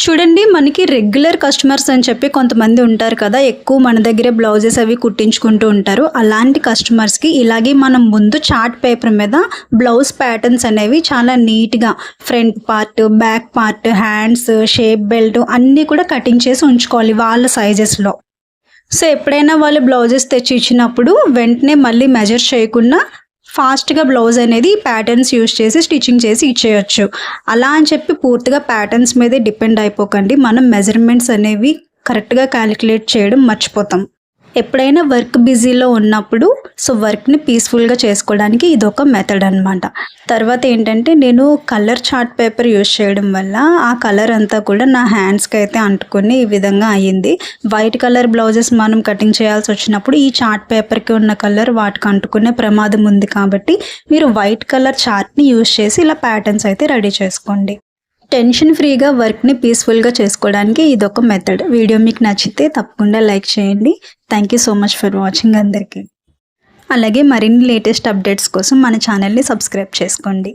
చూడండి, మనకి regular customers అని చెప్పి కొంతమంది ఉంటారు కదా, ఎక్కువ మన దగ్గరే బ్లౌజెస్ అవి కుట్టించుకుంటూ ఉంటారు. అలాంటి కస్టమర్స్కి ఇలాగే మనం ముందు చార్ట్ పేపర్ మీద బ్లౌజ్ ప్యాటర్న్స్ అనేవి చాలా నీట్గా front part, back part, hands, shape belt అన్నీ కూడా కటింగ్ చేసి ఉంచుకోవాలి వాళ్ళ సైజెస్లో. సో ఎప్పుడైనా వాళ్ళు బ్లౌజెస్ తెచ్చి ఇచ్చినప్పుడు వెంటనే మళ్ళీ మెజర్ చేయకుండా ఫాస్ట్గా బ్లౌజ్ అనేది ప్యాటర్న్స్ యూజ్ చేసి స్టిచ్చింగ్ చేసి ఇచ్చేయచ్చు. అలా అని చెప్పి పూర్తిగా ప్యాటర్న్స్ మీదే డిపెండ్ అయిపోకండి. మనం మెజర్మెంట్స్ అనేవి కరెక్ట్గా క్యాలిక్యులేట్ చేయడం మర్చిపోతాం. ఎప్పుడైనా వర్క్ బిజీలో ఉన్నప్పుడు వర్క్ని పీస్ఫుల్గా చేసుకోవడానికి ఇదొక మెథడ్ అనమాట. తర్వాత ఏంటంటే, నేను కలర్ చార్ట్ పేపర్ యూజ్ చేయడం వల్ల ఆ కలర్ అంతా కూడా నా హ్యాండ్స్కి అయితే అంటుకొని ఈ విధంగా అయ్యింది. వైట్ కలర్ బ్లౌజెస్ మనం కటింగ్ చేయాల్సి వచ్చినప్పుడు ఈ చార్ట్ పేపర్కి ఉన్న కలర్ వాటికి అంటుకునే ప్రమాదం ఉంది. కాబట్టి మీరు వైట్ కలర్ చార్ట్ని యూజ్ చేసి ఇలా ప్యాటర్న్స్ అయితే రెడీ చేసుకోండి. టెన్షన్ ఫ్రీగా వర్క్ని పీస్ఫుల్గా చేసుకోవడానికి ఇదొక మెథడ్. వీడియో మీకు నచ్చితే తప్పకుండా లైక్ చేయండి. Thank you so much for watching అందరికీ. అలాగే మరిన్ని లేటెస్ట్ అప్డేట్స్ కోసం మన ఛానల్ని సబ్స్క్రైబ్ చేసుకోండి.